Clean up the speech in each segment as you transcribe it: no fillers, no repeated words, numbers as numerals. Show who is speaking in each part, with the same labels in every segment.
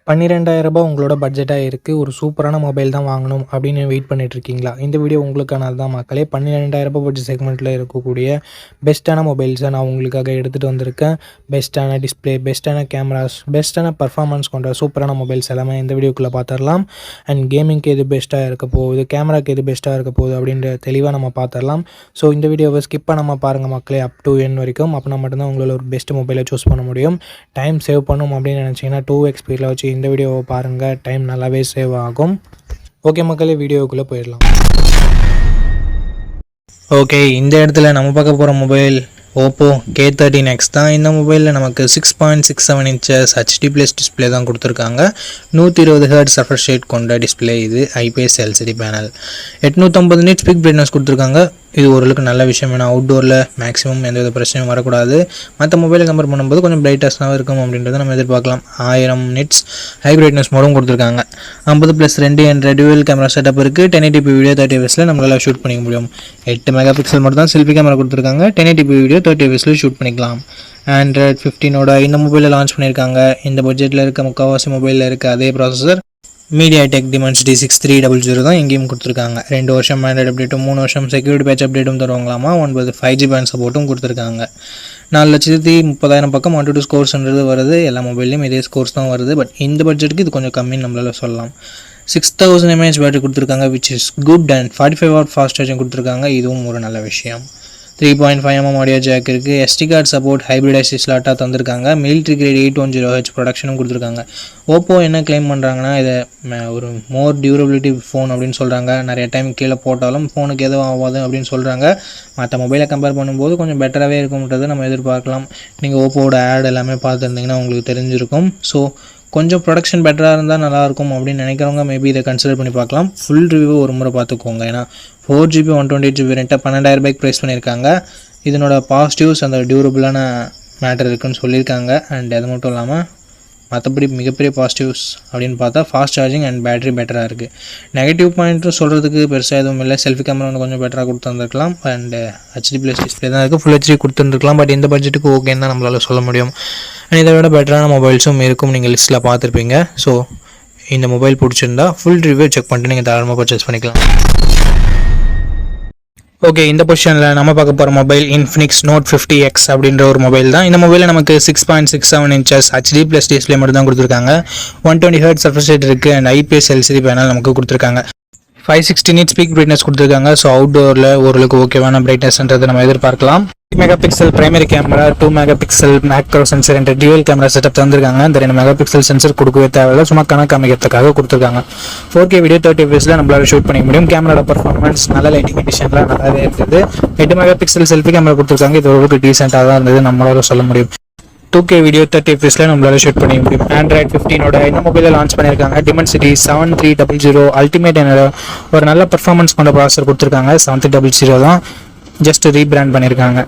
Speaker 1: ரூ. 12,000 உங்களோட பட்ஜெட்டாக இருக்குது. ஒரு சூப்பரான மொபைல் தான் வாங்கணும் அப்படின்னு வெயிட் பண்ணிட்டுருக்கீங்களா? இந்த வீடியோ உங்களுக்கானது தான் மக்களே. ரூ. 12,000 பட்ஜெட் செக்மெண்ட்டில் இருக்கக்கூடிய பெஸ்ட்டான மொபைல்ஸை நான் உங்களுக்காக எடுத்துகிட்டு வந்திருக்கேன். பெஸ்ட்டான டிஸ்பிளே, பெஸ்ட்டான கேமராஸ், பெஸ்ட்டான பர்ஃபார்மன்ஸ் கொண்ட சூப்பரான மொபைல்ஸ் எல்லாமே இந்த வீடியோக்குள்ளே பார்த்துடலாம். அண்ட் கேமிங்க்கு எது பெஸ்ட்டாக இருக்க போகுது, கேமராக்கு எது பெஸ்ட்டாக இருக்க போகுது அப்படின்ற தெளிவாக நம்ம பார்த்துடலாம். ஸோ இந்த வீடியோவை ஸ்கிப் பண்ணாமல் பாருங்கள் மக்களே, அப் டு என் வரைக்கும். அப்படின்னா மட்டும்தான் உங்களால் ஒரு பெஸ்ட் மொபைலை சூஸ் பண்ண முடியும். டைம் சேவ் பண்ணணும் அப்படின்னு நினச்சிங்கன்னா 2x ஸ்பீடில் வச்சு இந்த வீடியோவை பாருங்கள். டைம் நல்லாவே சேவ் ஆகும். ஓகே மக்களே, வீடியோவுக்குள்ளே போயிடலாம். ஓகே, இந்த இடத்துல நம்ம பார்க்க போகிற மொபைல் ஓப்போ K13X தான். இந்த மொபைலில் நமக்கு 6.67 inches HD+ டிஸ்பிளே தான் கொடுத்துருக்காங்க. 120 Hz ரெஃப்ரெஷ் ரேட் கொண்ட டிஸ்பிளே இது. IPS LCD panel. 850 nits peak brightness கொடுத்துருக்காங்க. இது ஓரளவுக்கு நல்ல விஷயம். ஏன்னா அவுட்டோரில் மேக்ஸிமம் எந்தவித பிரச்சனையும் வரக்கூடாது. மற்ற மொபைலை கம்பேர் பண்ணும்போது கொஞ்சம் பிரைட்டஸ்னாக இருக்கும் அப்படின்றத நம்ம எதிர்பார்க்கலாம். 1000 nits ஹை பிரைட்னஸ் மோடும் கொடுத்துருக்காங்க. 50+2 என்ற டியூவல் கேமரா செட்டப் இருக்குது. 1080p வீடியோ 30 fps நம்மளால் ஷூட் பண்ணிக்க முடியும். 8 மெகாபிக்சல் மட்டும் தான் செல்ஃபி கேமரா கொடுத்துருக்காங்க. 1080p வீடியோ 30 fps ஷூட் பண்ணிக்கலாம். Android 15 இந்த மொபைலில் லான்ச் பண்ணியிருக்காங்க. இந்த பட்ஜெட்டில் இருக்க முக்கால்வாசி மொபைலில் இருக்க அதே ப்ராசஸர் MediaTek Dimensity 6300 தான் எங்கேயும் கொடுத்துருக்காங்க. 2 வருஷம் ஆண்ட்ராய்டு அப்டேட்டும் 3 வருஷம் செக்யூரிட்டி பேட்ச் அப்டேட்டும் தருவாங்களாமா. 9 5G பேண்ட் சப்போர்ட்டும் கொடுத்துருக்காங்க. 4,30,000 பக்கம் 1-2 ஸ்கோர்ஸ்ன்றது வருது. எல்லா மொபைல்லையும் இதே ஸ்கோர்ஸ் தான் வருது. பட் இந்த பட்ஜெட்டுக்கு இது கொஞ்சம் கம்மின்னு நம்மளால் சொல்லலாம். 6000 mAh பேட்டரி கொடுத்துருக்காங்க, which is good. And 45W fast charging கொடுத்துருக்காங்க. இதுவும் ஒரு நல்ல விஷயம். 3.5mm ஆடியோ ஜாக் இருக்குது. SD card support hybrid SD ஸ்லாட்டாக தந்திருக்காங்க. மிலிட்ரி கிரேட் 810H ப்ரொடக்ஷனும் கொடுத்துருக்காங்க. ஓப்போ என்ன கிளைம் பண்ணுறாங்கன்னா, இதை ஒரு மோர் டியூரபிலிட்டி ஃபோன் அப்படின்னு சொல்கிறாங்க. நிறைய டைம் கீழே போட்டாலும் ஃபோனுக்கு எதுவும் ஆகாது அப்படின்னு சொல்கிறாங்க. மற்ற மொபைலை கம்பேர் பண்ணும்போது கொஞ்சம் பெட்டராகவே இருக்கும்ன்றதை நம்ம எதிர்பார்க்கலாம். நீங்கள் ஓப்போவோட ஆட் எல்லாமே பார்த்துருந்தீங்கன்னா உங்களுக்கு தெரிஞ்சிருக்கும். ஸோ கொஞ்சம் ப்ரொடக்ஷன் பெட்டராக இருந்தால் நல்லாயிருக்கும் அப்படின்னு நினைக்கிறவங்க மேபி இதை கன்சிடர் பண்ணி பார்க்கலாம். ஃபுல் ரிவ்யூ ஒரு முறை பார்த்துக்கோங்க. ஏன்னா 4GB 128GB ரெண்ட்டை 12,000 ப்ரைஸ் பண்ணியிருக்காங்க. இதனோட பாசிட்டிவ்ஸ் அந்த டியூரபிளான மேட்டர் இருக்குன்னு சொல்லியிருக்காங்க. அண்ட் அது மட்டும் இல்லாமல் மற்றபடி மிகப்பெரிய பாசிட்டிவ்ஸ் அப்படின்னு பார்த்தா ஃபாஸ்ட் சார்ஜிங் அண்ட் பேட்டரி பெட்டராக இருக்குது. நெகட்டிவ் பாயிண்ட்டும் சொல்கிறதுக்கு பெருசாக எதுவும் இல்லை. செல்ஃபி கேமரா வந்து கொஞ்சம் பெட்டராக கொடுத்துருந்துருக்கலாம். அண்ட் HD+ டிஸ்பிளே தான் இருக்குது. Full HD கொடுத்துருந்துருக்கலாம். பட் இந்த பட்ஜெட்டுக்கு ஓகேன்னு தான் நம்மளால் சொல்ல முடியும். அண்ட் இதை விட பெட்டரான மொபைல்ஸும் இருக்கும். நீங்கள் லிஸ்ட்டில் பார்த்துருப்பீங்க. ஸோ இந்த மொபைல் பிடிச்சிருந்தா ஃபுல் ரிவ்யூ செக் பண்ணிட்டு நீங்கள் தாராளமாக பர்ச்சேஸ் பண்ணிக்கலாம். ஓகே, இந்த பொசிஷனில் நம்ம பார்க்க போகிற மொபைல் Infinix Note 50X அப்படின்ற ஒரு மொபைல் தான். இந்த மொபைலில் நமக்கு 6.67 inches HD+ டிஸ்பிளே மட்டும் தான் கொடுத்துருக்காங்க. 120 Hz ரெஃப்ரெஷ் ரேட் இருக்குது. அண்ட் IPS LCD பேனல் நமக்கு கொடுத்துருக்காங்க. 560 nits பீக் பிரைட்னஸ் கொடுத்துருக்காங்க. ஸோ அவுட்டோரில் ஓரளவுக்கு ஓகேவான பிரைட்னஸ்ன்றதை நம்ம எதிர்பார்க்கலாம். 3 megapixel primary camera, 2 megapixel macro sensor என்ற டியூவல் கேமரா செட்டப் தந்திருக்காங்க. இந்த 2 மெகாபிக்சல் சென்சர் கொடுக்கவே தேவையில்லை, சும்மா கணக்கு அமைக்கிறதுக்காக கொடுத்துருக்காங்க. 4K வீடியோ 30 fps நம்மளால ஷூட் பண்ணிக்க முடியும். கேமராட பர்ஃபார்மன்ஸ் நல்ல லைட்டிங் கண்டிஷன்லாம் நல்லாவே இருக்குது. 8 மெகாபிக்சல் செல்ஃபி கேமரா கொடுத்துருக்காங்க. இது ஓரளவுக்கு டீசெண்டாக தான் இருந்தது நம்மளால சொல்ல முடியும். 2K வீடியோ 30 fps நம்மளால ஷூட் பண்ணிக்க முடியும். Android 15 இந்த மொபைலில் லான்ச் பண்ணியிருக்காங்க. Dimensity 7300 அல்டிமேட் என்ற ஒரு நல்ல பர்ஃபார்மன்ஸ் கொண்ட ப்ராசஸர் கொடுத்துருக்காங்க. 7300 தான் ஜஸ்ட் ரீபிராண்ட் பண்ணியிருக்காங்க.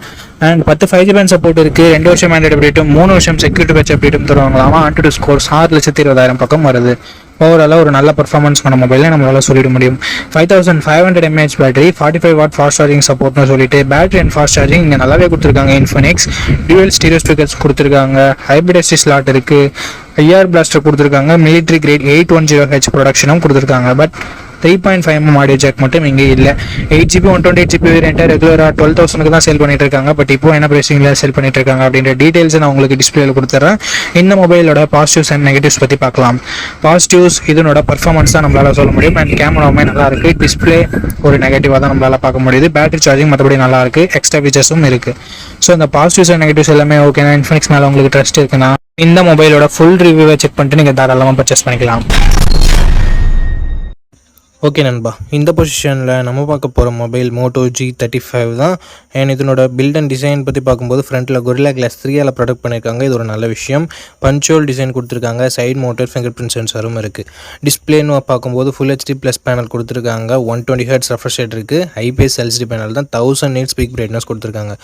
Speaker 1: அண்ட் 10 5G பேண்ட் சப்போர்ட் இருக்குது. 2 வருஷம் ஆண்ட்ராய்டு அப்டேட்டும் 3 வருஷம் செக்யூரிட்டி பேட்ச் அப்டேட்டும் தருவாங்களாமா. 1-2 ஸ்கோர்ஸ் 6,20,000 பக்கம் வருது. ஓவராலாக ஒரு நல்ல பர்ஃபார்மன்ஸ் பண்ண மொபைலில் நம்மளால் சொல்லிட முடியும். 5500 mAh battery, 45W fast charging சப்போர்ட்னு சொல்லிட்டு பேட்டரி அண்ட் ஃபாஸ்ட் சார்ஜிங் இங்கே நல்லாவே கொடுத்துருக்காங்க. Infinix டியூவல் ஸ்டீரியோ ஸ்பீக்கர்ஸ் கொடுத்துருக்காங்க. ஹைப்ரிட் SD ஸ்லாட் இருக்குது. IR பிளாஸ்டர் கொடுத்துருக்காங்க. மிலிட்ரி கிரேட் 810H ப்ரொடக்ஷனும் கொடுத்துருக்காங்க. பட் 3.5mm ஆடியோ ஜாக் மட்டும் இங்கே இல்லை. 8GB 128GB வேரியண்ட்டை ரெகுலராக 12,000 தான் சேல் பண்ணிட்டு இருக்காங்க. பட் இப்போ என்ன ப்ரைஸிங்கில் சேல் பண்ணிட்டு இருக்காங்க அப்படின்ற டீட்டெயில்ஸை நான் உங்களுக்கு டிஸ்பிளேல கொடுத்துட்றேன். இந்த மொபைலோட பாசிட்டிவ்ஸ் அண்ட் நெகட்டிவ்ஸ் பற்றி பார்க்கலாம். பாசிட்டிவ்ஸ் இதனோட பர்ஃபார்மன்ஸ் தான் நம்மளால சொல்ல முடியும். அண்ட் கேமராவுமே நல்லா இருக்குது. டிஸ்பிளே ஒரு நெகட்டிவாக தான் நம்மளால பார்க்க முடியுது. பேட்டரி சார்ஜிங் மற்றபடி நல்லா இருக்குது. எக்ஸ்ட்ரா ஃபீச்சர்ஸும் இருக்குது. ஸோ இந்த பாசிட்டிவ்ஸ் அண்ட் நெகட்டிவ்ஸ் எல்லாமே ஓகேனா Infinix மேலே உங்களுக்கு ட்ரஸ்ட் இருக்குன்னா இந்த மொபைலோட ஃபுல் ரிவ்யூவை செக் பண்ணிட்டு நீங்கள் தாராளமாக பர்ச்சேஸ் பண்ணிக்கலாம். ஓகே நண்பா, இந்த பொசிஷனில் நம்ம பார்க்க போகிற மொபைல் Moto G35 தான். அண்ட் இதனோட பில்ட் அண்ட் டிசைன் பற்றி பார்க்கும்போது ஃப்ரண்ட்டில் Gorilla Glass 3 ப்ரொடக்ட் பண்ணியிருக்காங்க. இது ஒரு நல்ல விஷயம். பஞ்சுவல் டிசைன் கொடுத்துருக்காங்க. சைட் மோட்டர் ஃபிங்கர் பிரிண்ட் சென்சரும் இருக்குது. டிஸ்பிளேன்னு பார்க்கும்போது ஃபுல் HD+ பேனல் கொடுத்துருக்காங்க. 120 Hz ரெஃப்ரெஷ் ரேட் இருக்குது. IPS LCD பேனல் தான். 1000 nits பீக் பிரைட்னஸ் கொடுத்துருக்காங்க.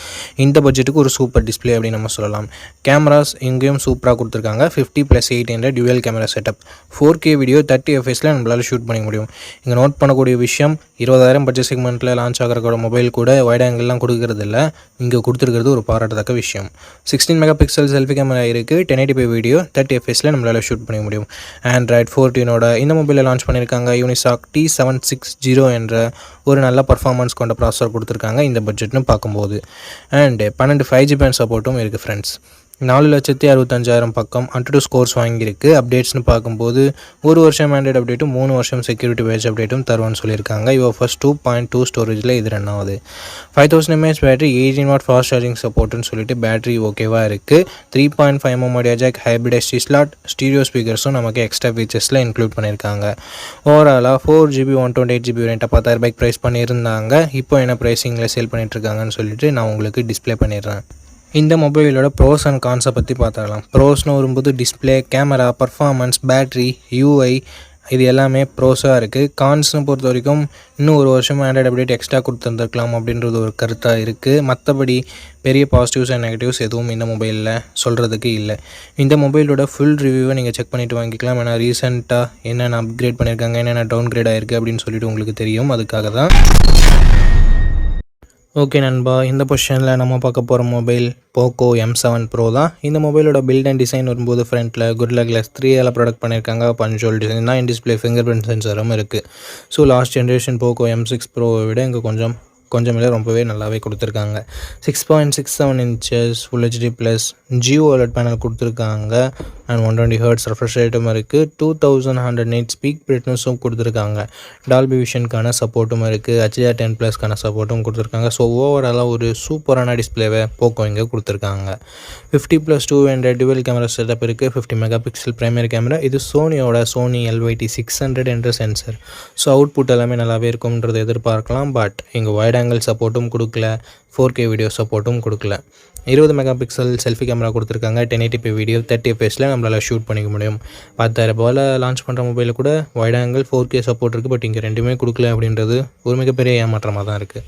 Speaker 1: இந்த பட்ஜெட்டுக்கு ஒரு சூப்பர் டிஸ்பிளே அப்படின்னு நம்ம சொல்லலாம். கேமராஸ் இங்கேயும் சூப்பராக கொடுத்துருக்காங்க. 50+8 என்ற dual camera setup. 4K video 30 fps நம்மளால் ஷூட் பண்ணிக்க முடியும். இங்கே நோட் பண்ணக்கூடிய விஷயம் 20,000 பட்ஜெட் செக்மெண்ட்டில் லான்ச் ஆகிற மொபைல் கூட வைட் ஆங்கிள்லாம் கொடுக்கறது இல்லை. இங்கே கொடுத்துருக்கிறது ஒரு பாராட்டத்தக்க விஷயம். 16 மெகா பிக்சல் செல்ஃபி கேமரா இருக்குது. 1080p வீடியோ 30 fps நம்மளால் ஷூட் பண்ண முடியும். Android 14 இந்த மொபைலில் லான்ச் பண்ணியிருக்காங்க. யூனிசாக் T760 என்ற ஒரு நல்ல பர்ஃபார்மன்ஸ் கொண்ட ப்ராசஸர் கொடுத்துருக்காங்க இந்த பட்ஜெட்னு பார்க்கும்போது. அண்ட் 12 5G பேண்ட் சப்போர்ட்டும் இருக்குது ஃப்ரெண்ட்ஸ். 4,65,000 பக்கம் Antutu ஸ்கோர்ஸ் வாங்கியிருக்கு. அப்டேட்ஸ்னு பார்க்கும்போது 1 வருஷம் ஆண்ட்ராய்டு அப்டேட்டும் 3 வருஷம் செக்யூரிட்டி பேட்ச் அப்டேட்டும் தருவான்னு சொல்லியிருக்காங்க. UFS 2.2 ஸ்டோரேஜில் இது ரன் ஆகுது. 5000 mAh battery, 18 watt fast charging சப்போர்ட்னு சொல்லிட்டு பேட்டரி ஓகேவாக இருக்குது. 3.5mm audio jack, hybrid SD slot, stereo ஸ்பீக்கர்ஸும் நமக்கு எக்ஸ்ட்ரா ஃபீச்சர்ஸில் இன்க்ளூட் பண்ணியிருக்காங்க. ஓவராலாக 4GB 128GB வேரியண்ட்டை 10,000 ப்ரைஸ் பண்ணியிருந்தாங்க. இப்போ என்ன ப்ரைஸிங்கில் சேல் பண்ணிகிட்ருக்காங்கன்னு சொல்லிட்டு நான் உங்களுக்கு டிஸ்பிளே பண்ணிடுறேன். இந்த மொபைலோட ப்ரோஸ் அண்ட் கான்ஸை பற்றி பார்த்துக்கலாம். ப்ரோஸ்னு வரும்போது display, camera, performance, battery, UI இது எல்லாமே ப்ரோஸாக இருக்குது. கான்ஸ்னு பொறுத்த வரைக்கும் இன்னும் 1 வருஷம் ஆண்ட்ராய்டு அப்டேட் எக்ஸ்ட்ரா கொடுத்துருந்துருக்கலாம் அப்படின்றது ஒரு கருத்தாக இருக்குது. மற்றபடி பெரிய பாசிட்டிவ்ஸ் அண்ட் நெகட்டிவ்ஸ் எதுவும் இந்த மொபைலில் சொல்கிறதுக்கு இல்லை. இந்த மொபைலோட ஃபுல் ரிவ்யூவை நீங்கள் செக் பண்ணிவிட்டு வாங்கிக்கலாம். ஏன்னா ரீசெண்டாக என்னென்ன அப்கிரேட் பண்ணியிருக்காங்க, என்னென்ன டவுன் கிரேட் ஆகிருக்கு அப்படின்னு சொல்லிட்டு உங்களுக்கு தெரியும். அதுக்காக தான். ஓகே நண்பா, இந்த பொசிஷனில் நம்ம பார்க்க போகிற மொபைல் போக்கோ M7 Pro தான். இந்த மொபைலோட பில்ட் அண்ட் டிசைன் வரும்போது ஃப்ரண்ட்டில் Gorilla Glass 3 ப்ராடக்ட் பண்ணியிருக்காங்க. பஞ்சுவல் டிசைன் தான். இன் டிஸ்பிளே ஃபிங்கர் பிரிண்ட் சென்சரும் இருக்குது. So last generation Poco M6 Proவை விட இங்கே கொஞ்சம் இல்லை ரொம்பவே நல்லாவே கொடுத்துருக்காங்க. 6.67 inches Full HD plus OLED panel கொடுத்துருக்காங்க. அண்ட் 120Hz ரெஃப்ரெஷ் ரேட்டும் இருக்குது. 2100 nits பீக் பிரைட்னஸும் கொடுத்துருக்காங்க. டால்பி விஷனுக்கான சப்போர்ட்டும் இருக்குது. HDR10+க்கான சப்போர்ட்டும் கொடுத்துருக்காங்க. ஸோ ஓவராலாக ஒரு சூப்பரான டிஸ்பிளேவை போக்கோ இங்கே கொடுத்துருக்காங்க. 50+2 என்ற டுவெல் கேமரா செட்டப் இருக்குது. 50 மெகா பிக்சல் பிரைமரி கேமரா. இது சோனி LYT600 என்ற சென்சர். ஸோ அவுட்புட் எல்லாமே நல்லாவே இருக்கும்ன்றது எதிர்பார்க்கலாம். பட் இங்கே வைட் ஆங்கிள் சப்போர்ட்டும் கொடுக்கல, 4K வீடியோ சப்போர்ட்டும் கொடுக்கல. 20 மெகா பிக்சல் செல்ஃபி கேமரா கொடுத்துருக்காங்க. 1080p வீடியோ 30 fps நம்மளால் ஷூட் பண்ணிக்க முடியும். 10,000 லான்ச் பண்ணுற மொபைலில் கூட வைட் ஆங்கிள் 4K சப்போர்ட் இருக்குது. பட் இங்கே ரெண்டுமே கொடுக்கல அப்படின்றது ஒரு மிகப்பெரிய ஏமாற்றமாக தான் இருக்குது.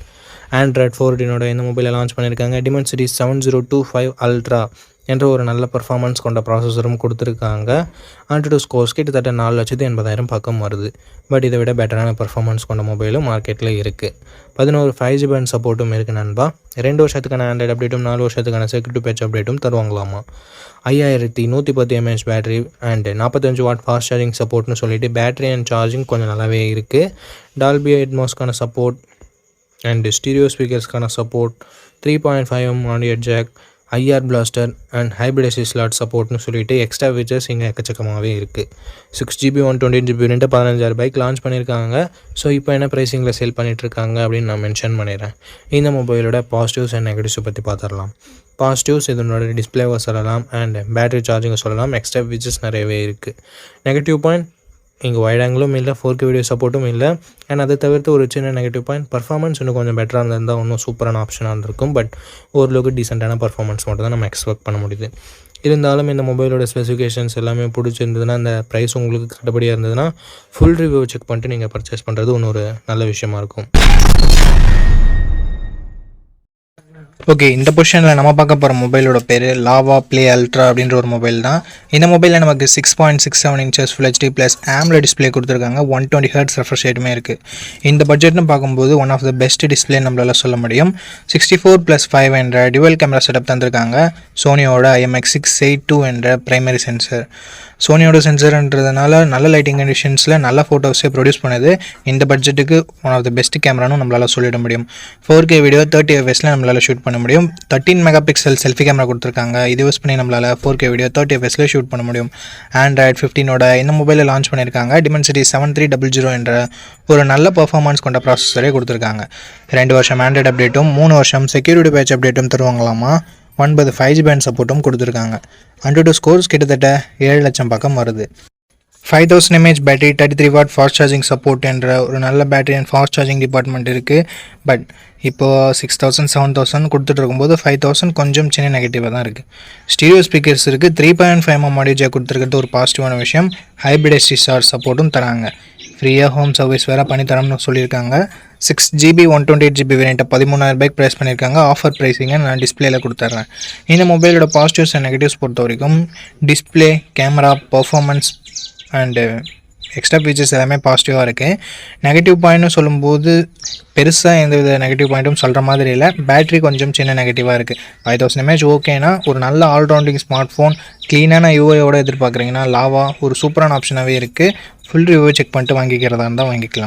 Speaker 1: Android 14 இந்த மொபைலை லான்ச் பண்ணியிருக்காங்க. Dimensity 7025 Ultra என்ற ஒரு நல்ல பர்ஃபார்மன்ஸ் கொண்ட ப்ராசஸரும் கொடுத்துருக்காங்க. Antutu ஸ்கோர்ஸ் கிட்டத்தட்ட 4,80,000 பக்கம் வருது. பட் இதை விட பெட்டரான பர்ஃபார்மன்ஸ் கொண்ட மொபைலும் மார்க்கெட்டில் இருக்குது. 11 5G பேண்ட் சப்போர்ட்டும் இருக்குது நண்பா. 2 வருஷத்துக்கான ஆண்ட்ராய்டு அப்டேட்டும் 4 வருஷத்துக்கான செக்யூரிட்டி பேட்ச் அப்டேட்டும் தருவாங்களாமா. 5110 mAh battery and 45 watt fast charging சப்போர்ட்னு சொல்லிட்டு பேட்டரி அண்ட் சார்ஜிங் கொஞ்சம் நல்லாவே இருக்குது. டால்பி அட்மாஸ்க்கான சப்போர்ட் அண்ட் ஸ்டீரியோ ஸ்பீக்கர்ஸ்க்கான support, 3.5mm audio jack, IR blaster and hybrid SD slot சப்போர்ட்னு சொல்லிட்டு எக்ஸ்ட்ரா ஃபீச்சர்ஸ் இங்கே எக்கச்சக்கமாகவே இருக்குது. 6GB 128GB வேரியண்ட்டை 15,000 லான்ச் பண்ணியிருக்காங்க. ஸோ இப்போ என்ன ப்ரைஸிங்கில் சேல் பண்ணிகிட்ருக்காங்க அப்படின்னு நான் மென்ஷன் பண்ணிடுறேன். இந்த மொபைலோட பாசிட்டிவ்ஸ் அண்ட் நெகட்டிவ்ஸை பற்றி பார்த்துடலாம். பாசிட்டிவ்ஸ் இதனோட டிஸ்பிளேவை சொல்லலாம் அண்ட் பேட்டரி சார்ஜிங்கை சொல்லலாம். எக்ஸ்ட்ரா ஃபீச்சர்ஸ் நிறையவே இருக்குது. நெகட்டிவ் பாயிண்ட் இங்கே வைட் ஆங்கிளும் இல்லை, 4K வீடியோ சப்போர்ட்டும் இல்லை. அண்ட் அதை தவிர்த்து ஒரு சின்ன நெகட்டிவ் பாயிண்ட், பர்ஃபார்மன்ஸ் இன்னும் கொஞ்சம் பெட்டராக இருந்திருந்தால் இன்னும் சூப்பரான ஆப்ஷனாக இருந்திருக்கும். பட் ஓரளவுக்கு டீசெண்டான பர்ஃபார்மன்ஸ் மட்டும் தான் நம்ம எக்ஸ்பெக்ட் பண்ண முடியுது. இருந்தாலும் இந்த மொபைலோட ஸ்பெசிஃபிகேஷன்ஸ் எல்லாமே பிடிச்சிருந்ததுன்னா, அந்த ப்ரைஸ் உங்களுக்கு கட்டுப்படியாக இருந்ததுன்னா ஃபுல் ரிவ்யூ செக் பண்ணிட்டு நீங்கள் பர்ச்சேஸ் பண்ணுறது இன்னொரு நல்ல விஷயமா இருக்கும். ஓகே, இந்த பொசிஷனில் நம்ம பார்க்க போகிற மொபைலோட பேர் லாவா ப்ளே அல்ட்ரா அப்படின்ற ஒரு மொபைல் தான். இந்த மொபைலில் நமக்கு 6.67 inches Full HD plus AMOLED display கொடுத்துருக்காங்க. 120Hz ரெஃப்ரெஷ் ரேட்டுமே இருக்குது. இந்த பட்ஜெட்னு பார்க்கும்போது one of the best display நம்மளால் சொல்ல முடியும். 64+5 என்ற டுவெல் கேமரா செட்டப் தந்திருக்காங்க. சோனியோட IMX682 என்ற பிரைமரி சென்சர். சோனியோட சென்சர்ன்றதுனால நல்ல லைட்டிங் கண்டிஷன்ஸில் நல்ல ஃபோட்டோஸே ப்ரொடியூஸ் பண்ணுது. இந்த பட்ஜெட்டுக்கு ஒன் ஆஃப் த பெஸ்ட் கேமரானும் நம்மளால் சொல்லிட முடியும். 4K வீடியோ 30 fps நம்மளால் ஷூட் பண்ண முடியும். 13 மெகா பிக்சல் செல்ஃபி கேமரா கொடுத்துருக்காங்க. இது யூஸ் பண்ணி நம்மளால் 4K வீடியோ 30 fps ஷூட் பண்ண முடியும். Android 15 இந்த மொபைலில் லான்ச் பண்ணியிருக்காங்க. Dimensity 7300 என்ற ஒரு நல்ல பர்ஃபார்மன்ஸ் கொண்ட ப்ராசஸரே கொடுத்துருக்காங்க. 2 வருஷம் ஆண்ட்ராய்டு அப்டேட்டும் 3 வருஷம் செக்யூரிட்டி பேட்ச் அப்டேட்டும் தருவாங்களாமா. 9 5G பேண்ட் சப்போர்ட்டும் கொடுத்துருக்காங்க. Antutu ஸ்கோர்ஸ் கிட்டத்தட்ட 7 லட்சம் பக்கம் வருது. 5000 mAh battery, 33 what fast charging support என்ற ஒரு நல்ல battery and fast charging department இருக்குது. பட் இப்போது 6000 7000 கொடுத்துட்டு இருக்கும்போது 5000 கொஞ்சம் சின்ன நெகட்டிவாக தான் இருக்குது. ஸ்டீரியோ ஸ்பீக்கர்ஸ் இருக்குது. 3.5mm ஆடியோ ஜாக் கொடுத்துருக்கிறது ஒரு பாசிட்டிவான விஷயம். ஹைப்ரிட் SD ஸ்லாட் சப்போர்ட்டும் தராங்க. ஃப்ரீயாக ஹோம் சர்வீஸ் வேறு பண்ணித்தரோம்னு சொல்லியிருக்காங்க. 6GB 128GB வேரியண்ட்டை 13,000 ப்ரைஸ் பண்ணியிருக்காங்க. ஆஃபர் ப்ரைஸிங்கை நான் டிஸ்பிளேயில் கொடுத்துட்றேன். இந்த மொபைலோட பாசிட்டிவ்ஸ் அண்ட் நெகட்டிவ்ஸ் பொறுத்த வரைக்கும் display, camera, performance and extra features எல்லாமே பாசிட்டிவாக இருக்குது. நெகட்டிவ் பாயிண்ட்னு சொல்லும்போது பெருசாக எந்த வித நெகட்டிவ் பாயிண்ட்டும் சொல்கிற மாதிரி இல்லை. பேட்ரி கொஞ்சம் சின்ன நெகட்டிவாக இருக்குது. 5000 mAh ஓகேனா ஒரு நல்ல ஆல்ரவுண்டிங் ஸ்மார்ட் ஃபோன் க்ளீனான யூஐயோட எதிர்பார்க்குறீங்கன்னா லாவா ஒரு சூப்பரான ஆப்ஷனாகவே இருக்குது. ஃபுல் ரிவ்யூ செக் பண்ணிட்டு வாங்கிக்கிறதா இருந்தால் வாங்கிக்கலாம்.